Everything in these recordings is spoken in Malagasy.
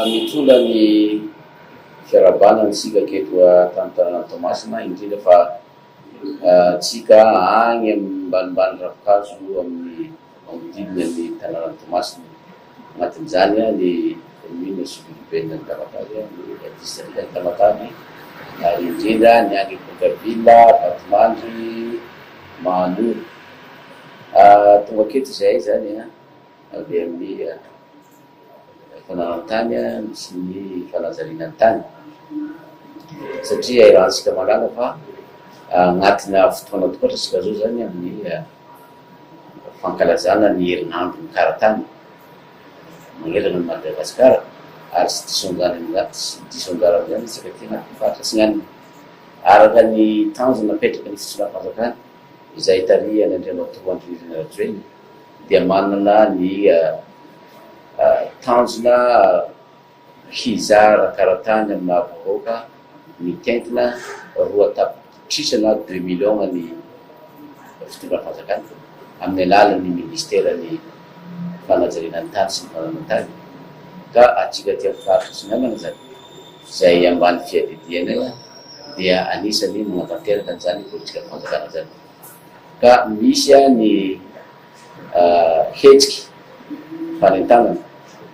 mitondra ny fiarabanana sika keto tantanana Toamasina indrindra fa tsika agny ambanimbany ravikazo amin'ny manodidina ny tanàna Toamasina. Agnatin'izany ny commune Solovina ny Tamatavy, ny district ny Tamatavy, ary indrindra ny agny Bongavilla, Vatomandry, Mahanoro. Tonga aketo zay zany avy amin'ny fananantany sy ny fanazariana tany satria irahantsika malala fa agnatina fotoana tokotra sika zao zany amin'ny fankalazana ny herinandro ny karatany manerana ny Madagasikara ary sy diso anjara zany sika tena fantatsy ngany araka ny tanjona napetraka ny fitsinam-panjakana izay tarihany Andriamatoa Andry Rajoelina dia manana ny tanjona hizara karatany amina vahoaka mitentina 2 tapitrisana 2 millions ny fitondram-panjakana amin'ny alalan'ny ministerany fanajariana ny tany sy ny fananantany. Ka atsika tia faritra sinamana zany zay ambany fiadidiana dia anisany manatanteraka an'izany politika fanjakana zany. Ka misy ny hetsiky fanentanana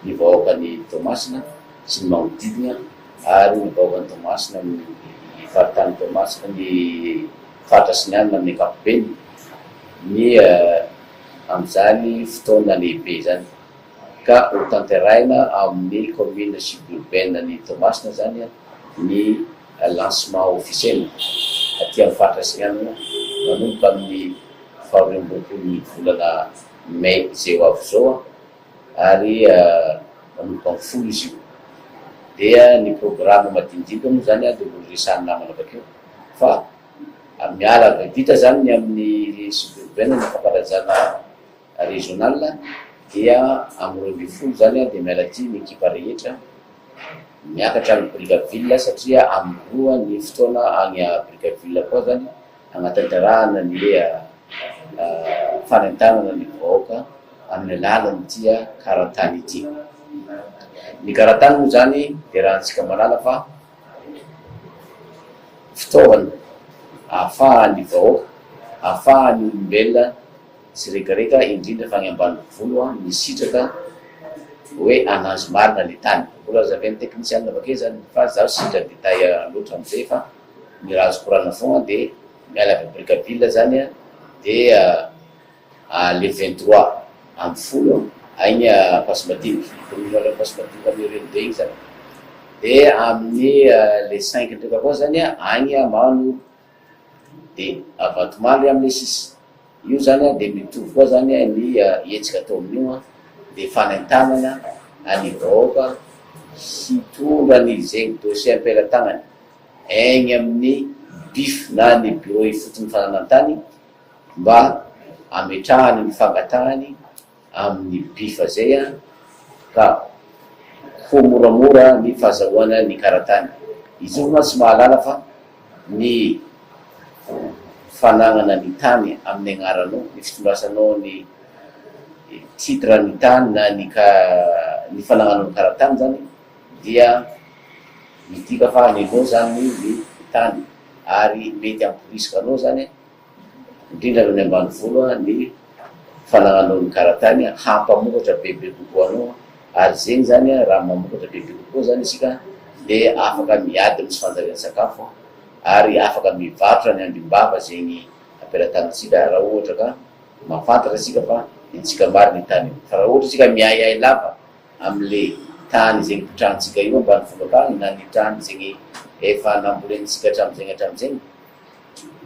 ny vahoaka ny Toamasina sy ny manodidina ary ny vahoaka ny Toamasina ny faritany Toamasina ny faritra Sinianina amin'ny ankapobeny ny amin'izany fotoana lehibe zany. Ka ho tanteraina amin'ny commune suburbaine ny Toamasina zany ny lancement officiel aty amin'ny faritra Sinianina manomboka amin'ny 22 volana May zay ho avy zao ary manomboka amin'ny 10 izy io. Dia ny programme madinidika moa zany dia mbola namana bakeo fa miala vita zany ny amin'ny suburbaine ny fankalazana régional dia amin'ny 20 zany dia miala ty ny ekipa rehetra miakatra amin'ny Brickaville satria amroa ny fotoana agny Brickaville koa zany agnatanterahana ny fanentanana ny vahoaka amin'ny alalan'ny tia karatany ity. Ny karatany moa zany dia rahantsika malala fa fitaovana ahafahan'ny vahoaka, ahafahan'ny olombelona sy rekareka indrindra fa any ambanivolo misitraka hoe anazy marina le tany. Mbola zavain'ny teknisianina avake zany fa zaho sindra détail loatra amizay fa ny raha azo korana fogna dia miala avy Brickaville zany dia le 23 amby folo agny Pasimadinika, commune Pasimadinika amin'ny Rende igny zany. Dia amin'ny le 5 ndraika koa zany agny Mahanoro, dia Vatomandry amin'ny 6. Io zany dia mitovy koa zany ny hetsika atao amin'io dia fanentanana ny vahoaka hitondra ny zegny dossier ampelatagnany egny amin'ny BIF na ny bureau ifotony fananantany mba ametrahany ny fangatahany amin'ny BIF zay ka ho moramora ny fahazahoana ny karatany. Izy io tsy mahalala fa ny fananana ny tany amin'ny agnaranao, ny fitondrasanao ny titre ny tany na ny fananganao ny karatany zany dia midika fa nenao zany ny tany ary mety amporisika anao zany indrindra ny ambanivolo ny fananganao ny karatany hampamokatra bebe kokoa anao ary zegny zany raha mamokatra bebe kokoa zany isika dia afaka miady misy fanjariana sakafo ary afaka mivarotra ny andrimbava zegny ampelatagnantsika raha ohatra ka mafantatra sika fa itsika marina ny tany. Fa raha ohatra sika miayay lava amin'le tany zegny pitrantsika io ambanivolo akany na ny tany zegny efa nambolenitsika hatramin'izegny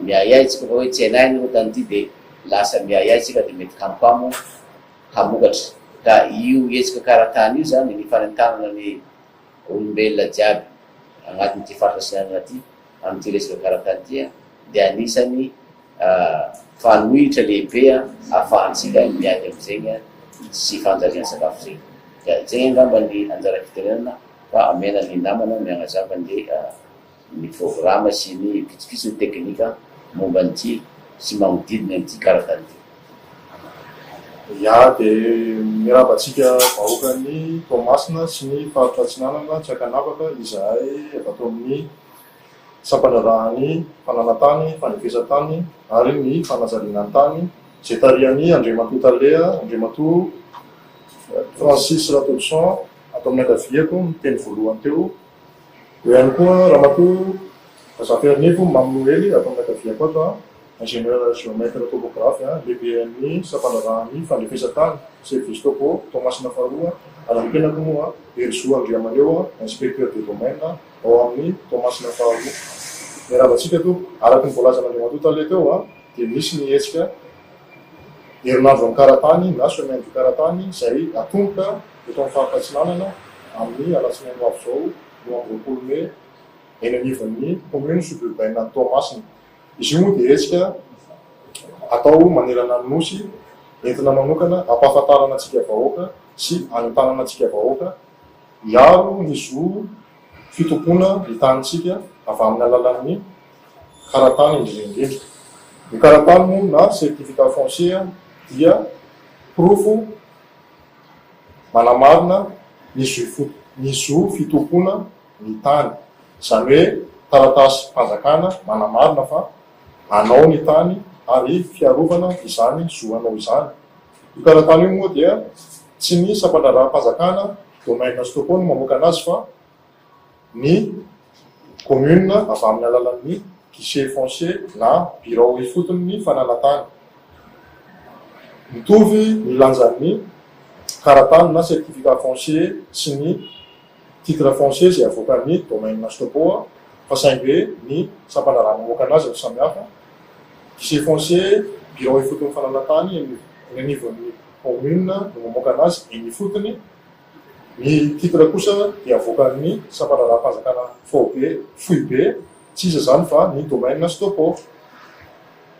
miayay tsika fa hoe tsy hainay ny tany ity dia lasa miayay tsika dia mety kampamo hamokatra. Ka io hetsika karatany io zany ny fanentanana ny olombelona jiaby agnatin'ity faritra Sinianina ty amin'ity resaka karatany ty dia anisany fanohitra lehibe ahafahantsika miady amin'izegny sy fanjariana sakafo zegny. Dia zegny angamba ny anjara fitenenana fa amena ny namana miagnazava ny programme sy ny vitsivitsy ny teknika momba an'ity sy manodidina an'ity karatany ity. ia dia miravantsika vahoakany Toamasina sy ny faritra Atsinanana tsy akanavaka izahay efa atao amin'ny sampanarahany fananantany fanefesantany ary ny fanazarinantany zay tarihan'ny Andriamatoa Talea Andriamatoa Francis Ratodson atao amin'ny akaviako miteny voalohany teo eo ihany koa Ramatoa Zafernifo Mamnoely atao amin'ny akaviako ato ingénieur géomètre topographe lehibe amin'ny sampanarahany fanefesantany service topo Toamasina faharoa ary ny tenako moa Erzo Andriamaneo inspecteur de domaine ao amin'ny Toamasina faharoa. Ravantsika to araky ny voalazan'Andriamatoa Talea teo dia misy ny hetsika herinandro amin'ny karatany na semaine du karatany izay atomboka eto amin'ny faritra Atsinanana amin'ny alatsinainy ho avy izao 20 Mai eny anivon'ny commune suburbaine Toamasina. Izy io moa dia hetsika atao manerana ny nosy entina manokana ampahafantarana antsika vahoaka sy anentanana antsika vahoaka hiaro ny zo fitompona hitanitsika avy amin'ny alalan'ny karatany indrindrindrindra. Ny karatany moa na certificat foncier dia profo manamarina ny zo fitompona ny tany, izany hoe taratasy fanjakana manamarina fa anao ny tany ary fiarovana izany zo anao izany. Io karatany io moa dia tsy ny sampanaraha-panjakana domaine sy topo no mamoaka anazy fa ny commune avy amin'ny alalan'ny guichet foncier na bureau ifotony ny fananantany. Mitovy ny lanjan'ny karatany na certificat foncier sy ny titre foncier izay avoakan'ny domaine sy topo fa saingy ny sampanaraha mamoaka anazy no samihafa. Guichet foncier bureau ifotony fananantany eny anivon'ny commune no mamoaka anazy eny ifotony. Ny titre kosa dia avoakan'ny sampanaraha-panjakana fohy be tsy iza zany fa ny domaine sy topo.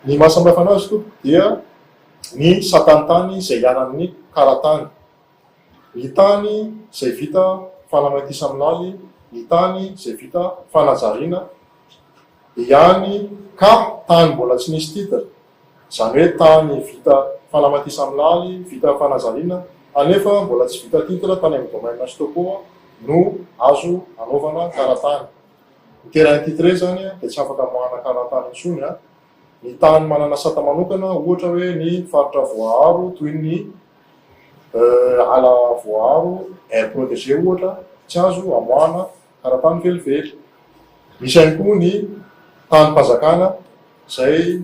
Ny mahasamihafa anazy to dia ny satanitany izay ianan'ny karatany, ny tany izay vita fanamatisa amin'ny laly, ny tany izay vita fanajariana ihany ka tany mbola tsy nisy titre, izany hoe tany vita fanamatisa amin'ny laly, vita fanajariana anefa mbola tsy vita titre tany amin'ny domaine sy topo no azo anaovana karatany. Ny terrain titré zany dia tsy afaka moahana karatany intsony. Ny tany manana sata manokana ohatra hoe ny faritra voaharo toy ny ala voaharo aire protégé ohatra tsy azo amoahana karatany velively. Misy ihany koa ny tany-panjakana izay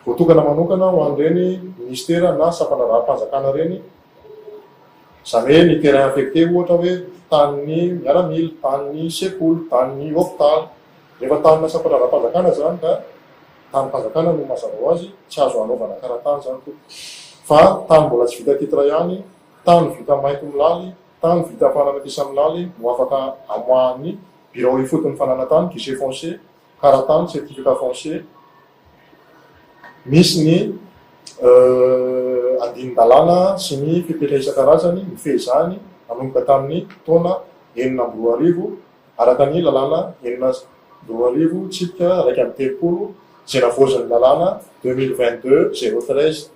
voatokana manokana ho an'ireny ministera na sampanaraha-panjakana reny, izany hoe ny terrain affecté ohatra hoe tanin'ny miaramila, tanin'ny sekoly, tanin'ny hôpitaly. Rehefa tanina sampanaraha-panjakana zany ka tany-panjakana no mazava ho azy tsy azo anaovana karatany zany to. Fa tany mbola tsy vita titre ihany, tany vita mainty milaly, tany vita fanamatisa amin'ny laly no afaka amoahan'ny bureau ifotony fananantany guichet foncier, karatany, certificat foncier. Misy ny andinin-dalàna sy ny fipetra isan-karazany mifehizany manomboka tamin'ny taona 2014 araka ny lalàna 2014 tsipika 1/30 izay navoazin'ny lalàna 2022-013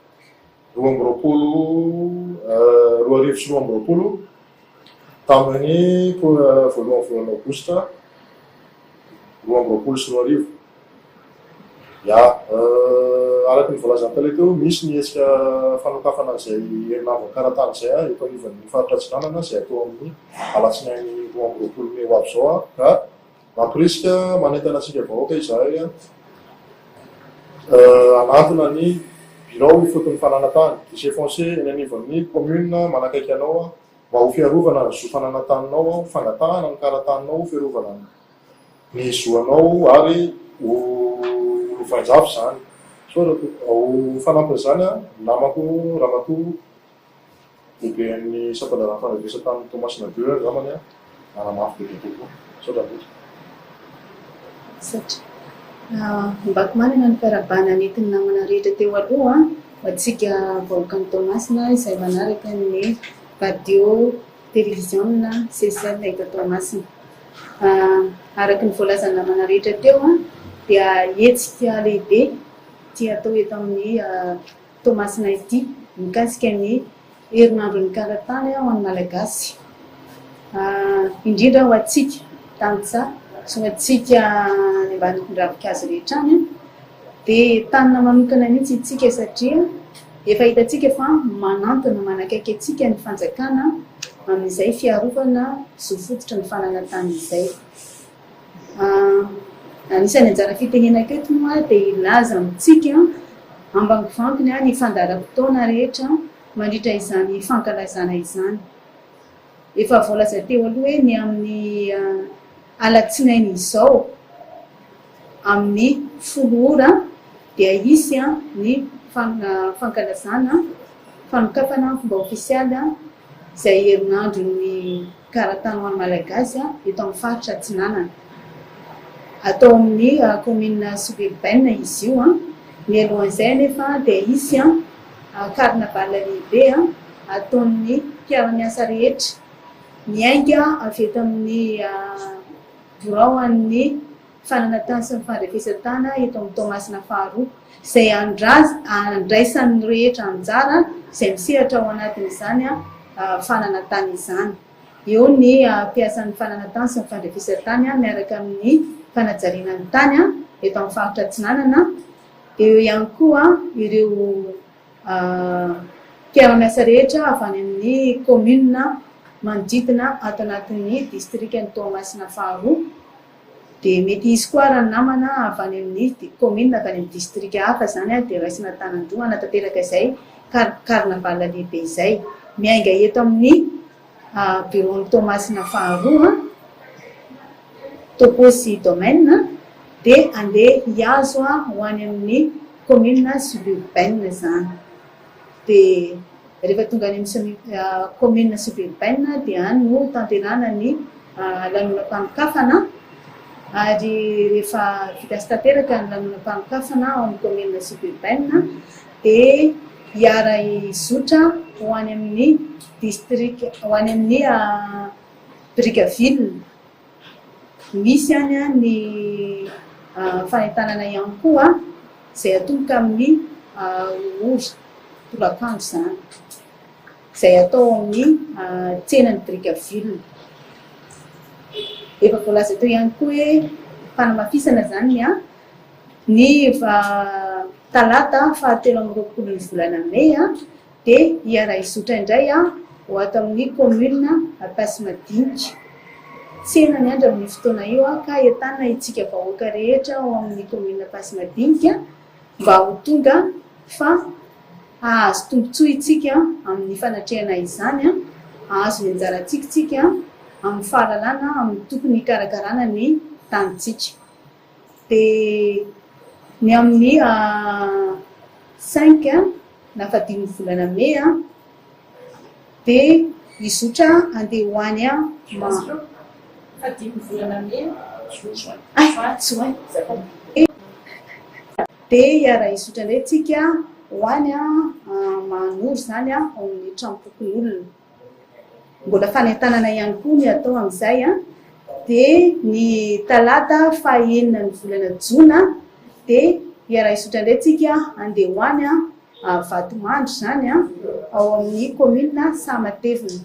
2020 tamin'ny voalohany aogositra 2020. Araky ny voalazan'ny Talea teo misy ny hetsika fanokafana izay herinandro karatany izay eto anivon'ny faritra Atsinanana izay atao amin'ny alatsinainy 20 Mai ho avy izao ka mampirisika manentana antsika vahoaka izahay anatona ny bureau ifotony fananantany guichet foncier eny anivon'ny commune manakaiky anao mba ho fiarovana ny zo fananantaninao, fangatahana ny karataninao, fiarovana ny zoanao ary ho vainjafy zany. So ho fanampin'izany namako Ramatoa lehibe amin'ny sampanaraha fanefesantany Toamasina 2 zamany nanamafy bebe kokoa. So Mbako manana ny fiarabana nentin'ny namana rehetra teo aloha ho antsika vahoakan'ny Toamasina izay manaraka ny radio, télévision, CCL eto Toamasina. Araka ny voalazan'ny namana rehetra teo dia hetsika lehibe tia atao eto amin'ny Toamasina ity mikasika ny herinandron'ny karatany ho an'ny malagasy. Indrindra ho atsika tanitsa sy ho atsika ny ambanitondravinkazo rehetra any dia tanina manokana mihitsy itsika satria efa hitantsika fa manantona manakaiky atsika ny fanjakana amin'izay fiarovana zo fototra ny fananantany izay. Anisany anjara fitenenako eto moa dia ilaza amintsika ambangovankony ny fandaharam-potoana rehetra mandritra izany fankalazana izany. Efa voalaza teo aloha hoe ny amin'ny alatsinainy izao amin'ny 10 ora dia isy ny fankalazana fanokafana fomba ofisialy izay herinandro ny karatany ho an'ny malagasy eto amin'ny faritra Atsinanana. Atao amin'ny commune suburbaine izy io ny alohan'izay nefa dia isy carnaval lehibe ataon'ny mpiara-miasa rehetra miainga avy eto amin'ny birao an'ny fananantany sy ny fandrefesantany eto amin'ny Toamasina faharoa izay andraisan'ny rehetra anjara izay misehatra ao anatin'izany fananantany izany. Eo ny mpiasan'ny fananantany sy ny fandrefesantany miaraka amin'ny fanajariana ny tany eto amin'ny faritra Atsinanana. Eo ihany koa ireo mpiara-miasa rehetra avy any amin'ny commune manodidina ato anatin'ny districtn'ny Toamasina faharoa dia mety izy koa raha namana avy any amin'ny commune avy any amin'ny district hafa izany dia raisina tanandroa hanatanteraka izay carnaval lehibe izay miainga eto amin'ny bureau-ny Toamasina faharoa toposy domaine dia andeha hiazo ho any amin'ny commune suburbaine izany. Dia rehefa tonga any amin'ny commune suburbaine dia any no tanterana ny lanonam-panokafana ary rehefa vita sy tanteraka ny lanonam-panokafana ao amin'ny commune suburbaine dia hiara izotra ho any amin'ny district ho any amin'ny Brickaville. Misy any ny fanentanana ihany koa izay atomboka amin'ny Ory tolakandro izany izay atao amin'ny tsenan'ny Brickaville. Efa voalaza teo ihany koa hoe fanamafisana zany ny talata 23 ny volana May dia hiara izotra indray ho ato amin'ny commune Ampasimadinika. Tsena ny andro amin'ny fotoana io ka entanina itsika vahoaka rehetra ao amin'ny commune Ampasimadinika mba ho tonga fa ahazo tombontsoa itsika amin'ny fanatrehana izany, ahazo ny anjarantsika amin'ny fahalalana amin'ny tokony hikarakarana ny tanitsika. Dia ny amin'ny 5 na 5 volana May dia izotra andeha ho any dia hiara izotra indray tsika ho any Manory zany ao amin'ny trampokon'olona. Mbola fanentanana ihany koa ny atao amin'izay dia ny talata 9 ny volana Jona dia hiara izotra indray tsika andeha ho any Vatomandry zany ao amin'ny commune Sahamatevina.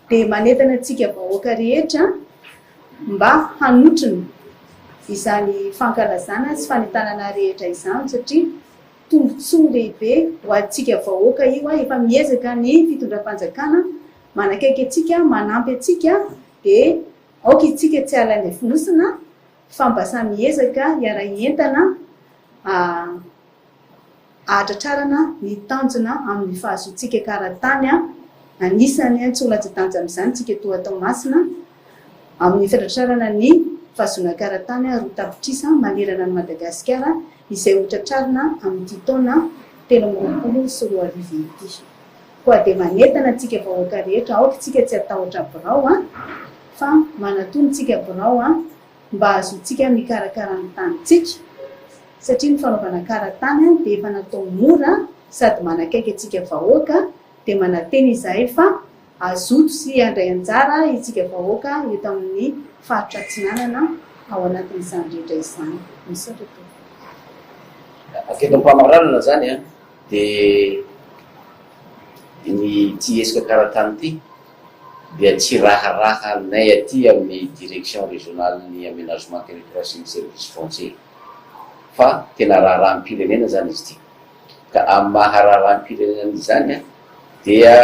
Dia manentana antsika vahoaka rehetra mba hanotrona izany fankalazana sy fanentanana rehetra izany satria tombontsoa lehibe ho antsika vahoaka io efa miezaka ny fitondram-panjakana manakaiky atsika manampy atsika dia aoka itsika tsy alany fonosina fa mba samy miezaka hiara hientana ahatratrarana ny tanjona amin'ny fahazoantsika karatany anisany tsy holatsa-danja amin'izany tsika toa Toamasina amin'ny fiatratrarana ny fahazoana karatany roa tapitrisa manerana ny Madagasikara izay hotratrarina amin'ity taona 2024 ity. Koa dia manentana tsika vahoaka rehetra aoka tsika tsy atahotra birao fa manatony tsika birao mba ahazoantsika mikarakara ny tanitsika satria ny fanaovana karatany dia efa natao mora sady manakaiky atsika vahoaka dia manateny izahay fa azoto sy andray anjara itsika vahoaka eto amin'ny faritra Atsinanana ao anatin'izany rehetra izany. Aketo am-pamarana zany dia ny ty esika karatany ty dia tsy raharaha nay aty amin'ny direction régionale-ny aménagement territoire sy ny service foncier fa tena raharahan'nypirenena zany izy ty. Ka amin'ny maharaharan'nypirenena zany dia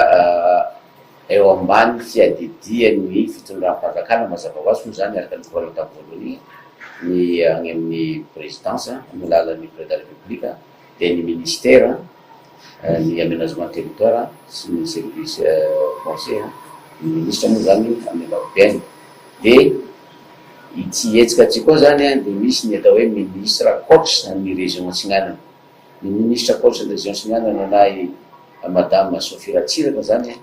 eo ambany fiadidian'ny fitondram-panjakana mazava ho azy moa zany araka ny korana voalohany ny any amin'ny présidence amin'ny lalan'ny président de la république dia ny ministère ny aménagement territoire sy ny service foncier ny ministre moa zany amin'ny ankapobeny. De ity hetsika tsy koa zany de misy ny atao hoe ministre coach ny région Antsinanana. Ny ministre coach ny région Antsinanana na madame Sophie Ratsiraka zany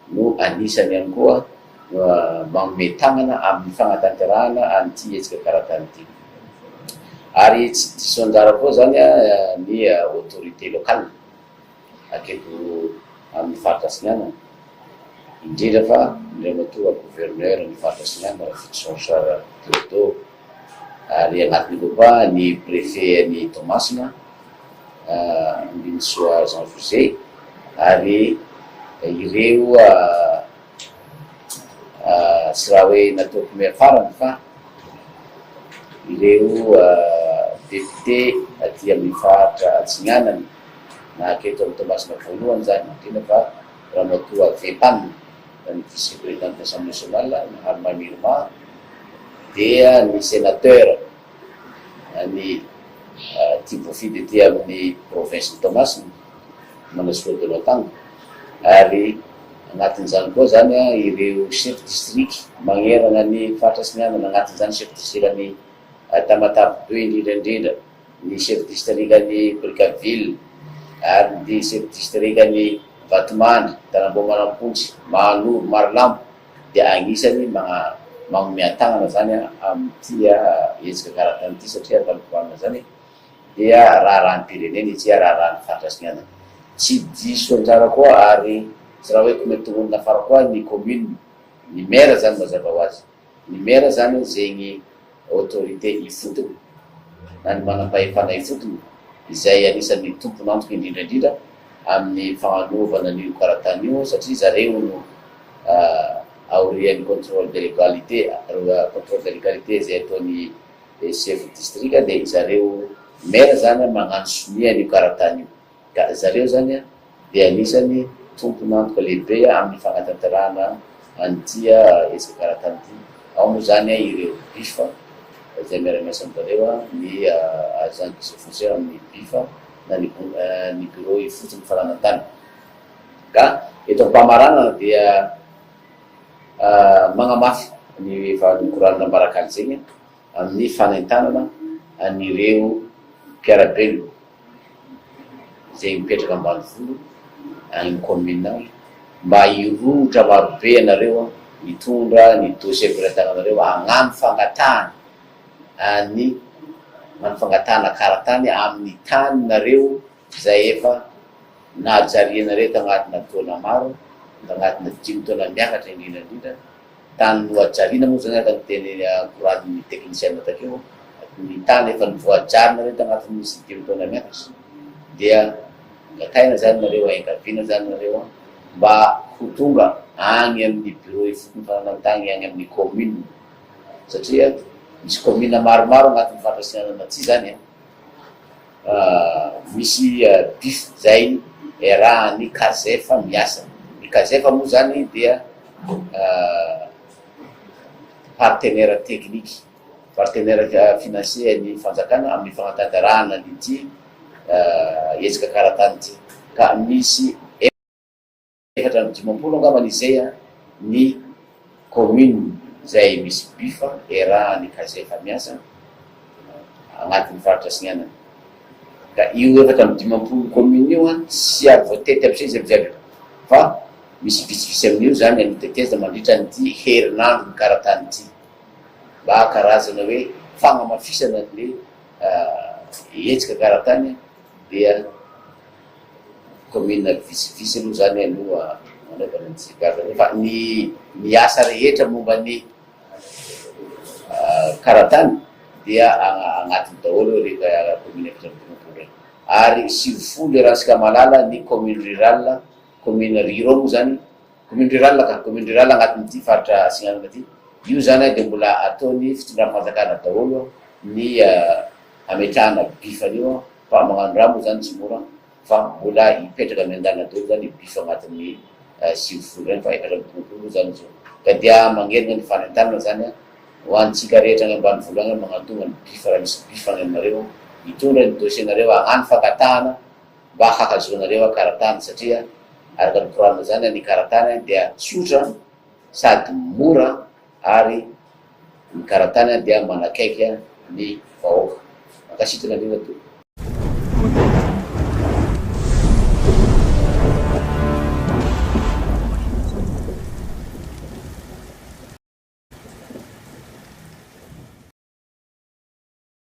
no anisany ihany koa manome tagnana amin'ny fanatanterahana an'ity hetsika karatany ity. Ary tsy diso anjara koa zany ny autorité locale aketo amin'ny faritra Antsinanana, indrindra fa indray matoa gouverneur ny faritra Antsinanana Fitzonsar Teodo, ary agnatiny koa ny préfet ny Toamasina Mbinsoa Jean José, ary ireo tsy raha hoe nataoko miafarany fa ireo député aty amin'ny faritra Antsinanana na aketo amin'ny Toamasina voalohany zany tena fa ramatoa Vepan ny vice président de l'Assemblée nationale Harma Mirma, dia ny sénateur ny Tibofidy ty amin'ny province ny Toamasina Manasoa de Lotang, ary anatin'izany koa zany ireo chef district magnerana ny faritra Antsinanana, anatin'izany chef district ny Tamatave 2 indrindra, ny chef district ny Brickaville, ary ny chef district ny Vatomandry, Tanambo Manampontsy, Mahanoro, Marilambo, dia agnisany manome tagnana zany amin'ity hetsika karatany ity satria talikoana zany dia raharahan'nypirenena izy raharahan'ny faritra Antsinanana. Tsy diso anjara koa ary tsy raha hoe kometongonina fara koa ny commune, ny maire zany mazava ho azy. Ny maire zany zegny autorité ifotony na ny manam-pahefana ifotony izay anisan'ny tompon'antoka indrindrandrindra amin'ny fagnanovana an'io karatany io, satria zareo no aorian'ny contrôle de légalité, contrôle de légalité zay ataon'ny chef district, de zareo maire zany magnano sonia an'io karatany io. Ka zareo zany dia anisany tompon'antoka lehibe amin'ny fanatanterahana an'ity hetsika karatany ity. Ao moa zany ireo bifa zay miaramiasa amin'zareo ny agent foncier amin'ny bifa na ny bureau ifotony falanantany. Ka eto ampamarana dia magnamafy ny koranina mbarak'aly zegny amin'ny fanentanana an'ireo mpiarabelona zay mipetraka ambanivolo any commune any, mba hiromotra marobe anareo mitondra ny dossier ampirantagnanareo agnano fangatahana ny fangatahana karatany amin'ny tany nareo zay efa najarianareo tagnatina taona maro, tagnatina 5 taona miakatra indrindrandrindra. Tany noajariana moa zany aka ny teny koranin'ny technicien takeo, ny tany efa nivoajarinareo tagnatin'ny 5 taona miakatra, dia gataina zany nareo engaviana zany nareo mba ho tonga agny amin'ny bureau ifotony falanantany agny amin'ny commune, satria misy commune maromaro agnatin'ny faritra Antsinanana ty zany misy bif zay rahan'ny kazefa miasa. Ny kazefa moa zany dia partenaire technique, partenaire financier ny fanjakana amin'ny fanatanterahana an'ity hetsika karatany ity. Ka misy 450 angambany izay ny commune zay misy bifa rahan'ny kazefa miasa agnatin'ny faritra Antsinanana. Ka io 450 commune io tsy avy voatety aby izy jiaby, fa misy vitsivitsy amin'io zany aniteteza mandritra nyty herinandro ny karatany ity, mba karazana hoe fagnamafisana le hetsika karatany. Dia commune vitsivitsy aloha zany aloha manaovana ny karatany, fa ny asa rehetra momba ny karatany dia agnatiny daholo reka commune 450 ary 9 raha sika malala ny commune rurale, commune Riro moa zany, commune rurale ka commune rurale agnatin'ity faritra Atsinanana ty. Io zany de mbola ataony fitondram-panjakana daholo ny ametrahana bifan'io fa magnano raha moa zany tsy mora fa mbola hipetraka amin'ny andalana daholo zany bifa agnatin'ny sivifolo reny fa efatra ambinifolo zany zao. Ka dia mangerina ny fanentanana zany ho antsika rehetra any ambanivolo agny magnatona ny bifa raha misy bifa any aminareo hitondra ny dossiernareo hagnano fakatahana mba hakazoanareo karatany satria araka ny korana zany ny karatany dia tsotra sady mora ary ny karatany dia manakaiky ny vahoaka. Makasitrana andreo to.